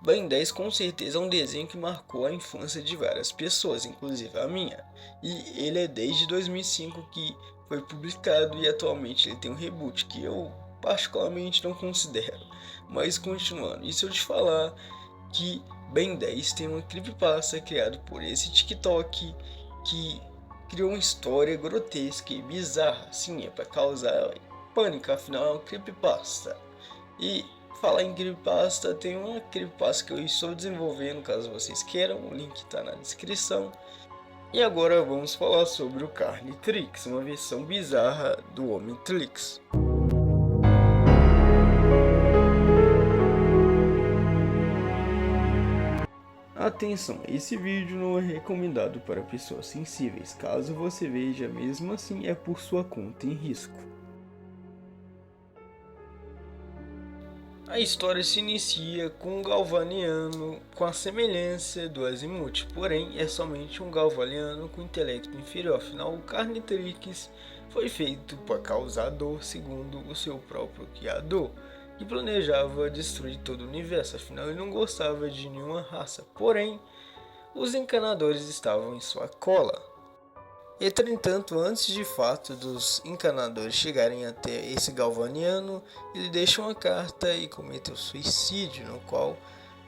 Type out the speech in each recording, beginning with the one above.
Ben 10 com certeza é um desenho que marcou a infância de várias pessoas, inclusive a minha. E ele é desde 2005 que foi publicado e atualmente ele tem um reboot que eu particularmente não considero. Mas continuando, e se eu te falar que Ben 10 tem uma creepypasta criada por esse TikTok que criou uma história grotesca e bizarra, sim, é para causar pânico, afinal é uma creepypasta. E falar em creepypasta, tem uma creepypasta que eu estou desenvolvendo, caso vocês queiram, o link está na descrição. E agora vamos falar sobre o Carnitrix, uma versão bizarra do Omnitrix. Atenção, esse vídeo não é recomendado para pessoas sensíveis, caso você veja mesmo assim é por sua conta em risco. A história se inicia com um galvaniano com a semelhança do Azimuth, porém é somente um galvaniano com intelecto inferior, afinal o Carnitrix foi feito para causar dor segundo o seu próprio criador, que planejava destruir todo o universo, afinal ele não gostava de nenhuma raça, porém os encanadores estavam em sua cola. Entretanto, antes de fato dos encanadores chegarem até esse galvaniano, ele deixa uma carta e comete o suicídio, no qual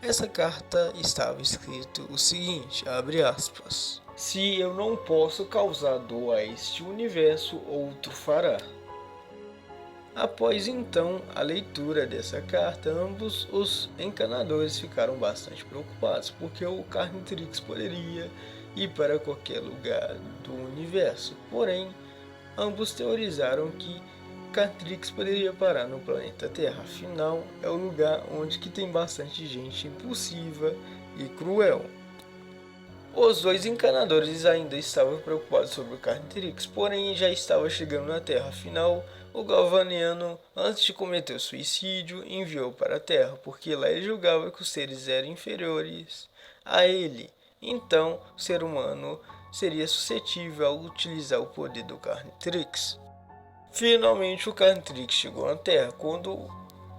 essa carta estava escrito o seguinte, abre aspas: se eu não posso causar dor a este universo, outro fará. Após então a leitura dessa carta, ambos os encanadores ficaram bastante preocupados, porque o Carnitrix poderia ir para qualquer lugar do universo. Porém, ambos teorizaram que Carnitrix poderia parar no planeta Terra, afinal é o lugar onde que tem bastante gente impulsiva e cruel. Os dois encanadores ainda estavam preocupados sobre o Carnitrix, porém já estava chegando na Terra. Afinal, o Galvaniano, antes de cometer o suicídio, enviou para a Terra, porque lá ele julgava que os seres eram inferiores a ele. Então, o ser humano seria suscetível a utilizar o poder do Carnitrix. Finalmente, o Carnitrix chegou na Terra, quando,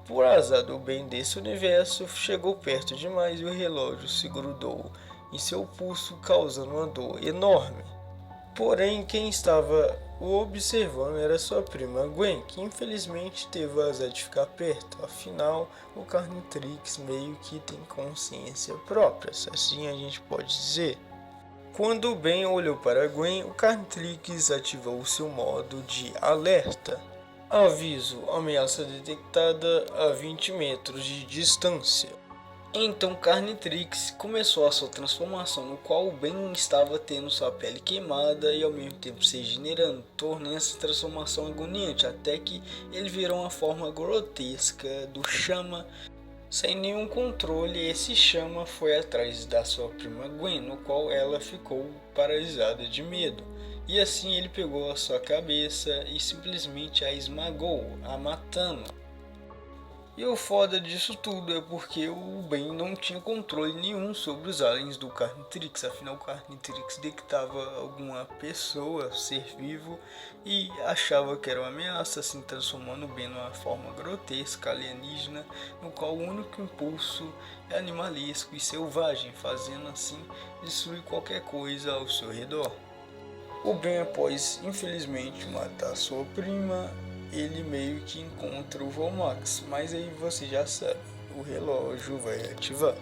por azar do bem desse universo, chegou perto demais e o relógio se grudou em seu pulso, causando uma dor enorme. Porém, quem estava o observando era sua prima Gwen, que infelizmente teve o azar de ficar perto. Afinal, o Carnitrix meio que tem consciência própria, se assim a gente pode dizer. Quando Ben olhou para Gwen, o Carnitrix ativou seu modo de alerta. Aviso, ameaça detectada a 20 metros de distância. Então Carnitrix começou a sua transformação, no qual o Ben estava tendo sua pele queimada e ao mesmo tempo se regenerando, tornando essa transformação agoniante, até que ele virou uma forma grotesca do Chama. Sem nenhum controle, esse Chama foi atrás da sua prima Gwen, no qual ela ficou paralisada de medo. E assim ele pegou a sua cabeça e simplesmente a esmagou, a matando. E o foda disso tudo é porque o Ben não tinha controle nenhum sobre os aliens do Carnitrix, afinal o Carnitrix detectava alguma pessoa, ser vivo, e achava que era uma ameaça, se transformando o Ben numa forma grotesca, alienígena, no qual o único impulso é animalesco e selvagem, fazendo assim destruir qualquer coisa ao seu redor. O Ben, após infelizmente matar sua prima, ele meio que encontra o Vomax, mas aí você já sabe, o relógio vai ativar.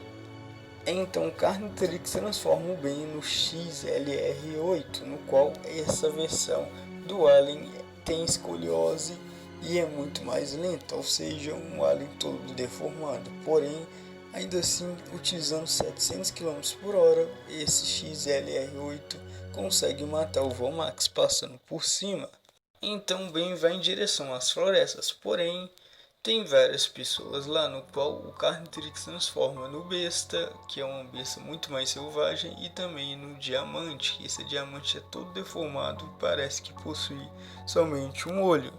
Então Carnitrix transforma o Ben no XLR8, no qual essa versão do Alien tem escoliose e é muito mais lenta, ou seja, um Alien todo deformado. Porém, ainda assim, utilizando 700 km por hora, esse XLR8 consegue matar o Vomax passando por cima. Então Ben vai em direção às florestas, porém tem várias pessoas lá, no qual o Carnitrix transforma no besta, que é uma besta muito mais selvagem, e também no diamante, que esse diamante é todo deformado e parece que possui somente um olho.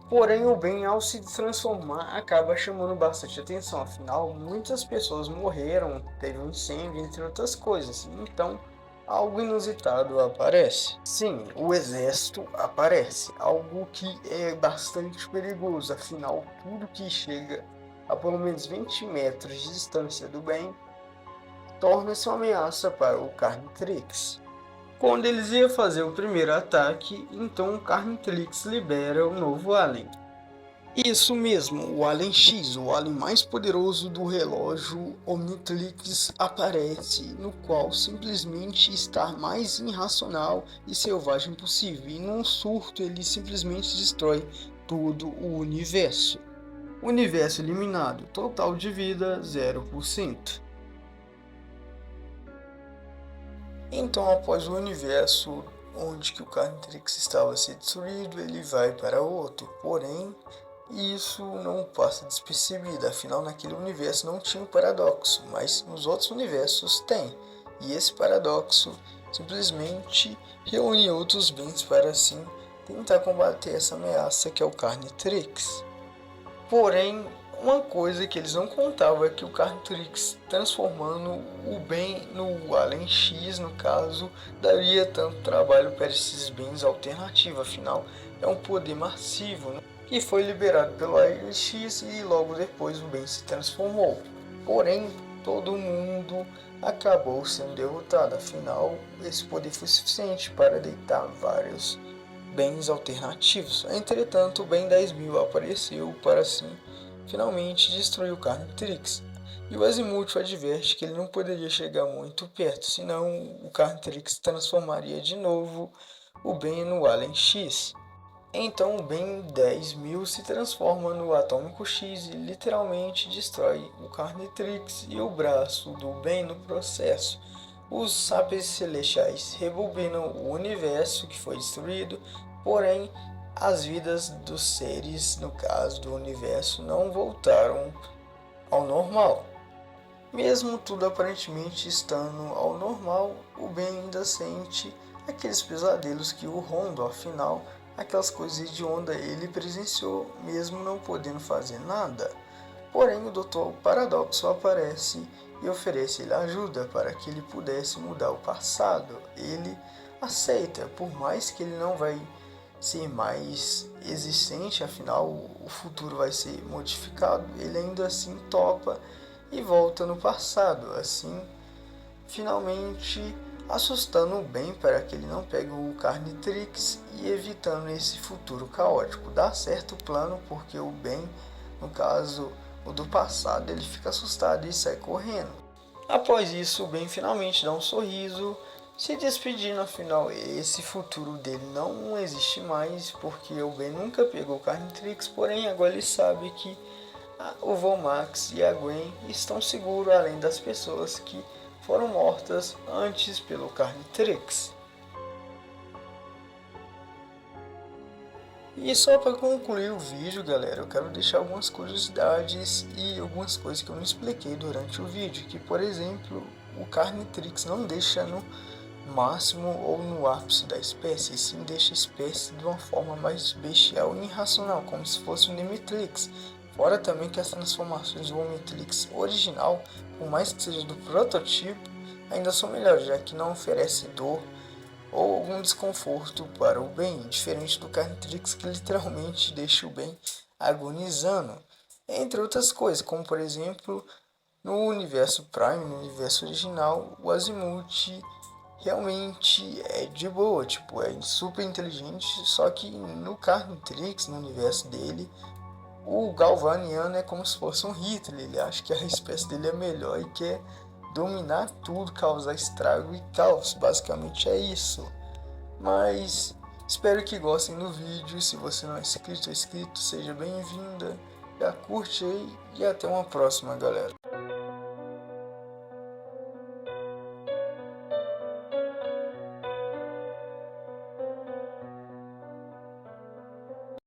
Porém, o Ben, ao se transformar, acaba chamando bastante atenção, afinal muitas pessoas morreram, teve um incêndio, entre outras coisas, então algo inusitado aparece. Sim, o exército aparece, algo que é bastante perigoso, afinal tudo que chega a pelo menos 20 metros de distância do Ben, torna-se uma ameaça para o Carnitrix. Quando eles iam fazer o primeiro ataque, então o Carnitrix libera o novo alien. Isso mesmo, o Alien X, o alien mais poderoso do relógio Omnitrix aparece, no qual simplesmente está mais irracional e selvagem possível, e num surto ele simplesmente destrói todo o universo. Universo eliminado, total de vida 0%. Então, após o universo onde que o Carnitrix estava a ser destruído, ele vai para outro, porém isso não passa despercebido, afinal naquele universo não tinha um paradoxo, mas nos outros universos tem. E esse paradoxo simplesmente reúne outros bens para assim tentar combater essa ameaça que é o Carnitrix. Porém, uma coisa que eles não contavam é que o Carnitrix, transformando o Ben no Alien X, no caso, daria tanto trabalho para esses bens alternativos, afinal é um poder massivo, né? Que foi liberado pelo Alien X e logo depois o Ben se transformou. Porém, todo mundo acabou sendo derrotado, afinal esse poder foi suficiente para deitar vários bens alternativos. Entretanto, o Ben 10.000 apareceu para assim finalmente destruir o Carnitrix. E o Azimuth adverte que ele não poderia chegar muito perto, senão o Carnitrix transformaria de novo o Ben no Alien X. Então o Ben 10.000 se transforma no Atômico X e literalmente destrói o Carnitrix e o braço do Ben no processo. Os Sapiens Celestiais rebobinam o universo que foi destruído, porém as vidas dos seres, no caso do universo, não voltaram ao normal. Mesmo tudo aparentemente estando ao normal, o Ben ainda sente aqueles pesadelos que o rondam, afinal aquelas coisas hediondas ele presenciou, mesmo não podendo fazer nada. Porém, o Dr. Paradoxo aparece e oferece ele ajuda para que ele pudesse mudar o passado. Ele aceita, por mais que ele não vai ser mais existente, afinal o futuro vai ser modificado, ele ainda assim topa e volta no passado, assim finalmente assustando o Ben para que ele não pegue o Carnitrix e evitando esse futuro caótico. Dá certo o plano porque o Ben, no caso o do passado, ele fica assustado e sai correndo. Após isso, o Ben finalmente dá um sorriso, se despedindo, afinal esse futuro dele não existe mais, porque o Ben nunca pegou o Carnitrix, porém agora ele sabe que o Vomax e a Gwen estão seguros, além das pessoas que foram mortas antes pelo Carnitrix. E só para concluir o vídeo, galera, eu quero deixar algumas curiosidades e algumas coisas que eu não expliquei durante o vídeo, que por exemplo, o Carnitrix não deixa no máximo ou no ápice da espécie, e sim deixa a espécie de uma forma mais bestial e irracional, como se fosse um Omnitrix. Fora também que as transformações do Omnitrix original, por mais que seja do prototipo, ainda são melhores, já que não oferece dor ou algum desconforto para o Ben, diferente do Carnitrix que literalmente deixa o Ben agonizando, entre outras coisas, como por exemplo no universo Prime, no universo original, o Azimuth realmente é de boa, tipo, é super inteligente, só que no Carnitrix, no universo dele, o Galvaniano é como se fosse um Hitler, ele acha que a espécie dele é melhor e quer dominar tudo, causar estrago e caos, basicamente é isso. Mas espero que gostem do vídeo, se você não é inscrito ou inscrito, seja bem-vinda, já curte aí e até uma próxima, galera.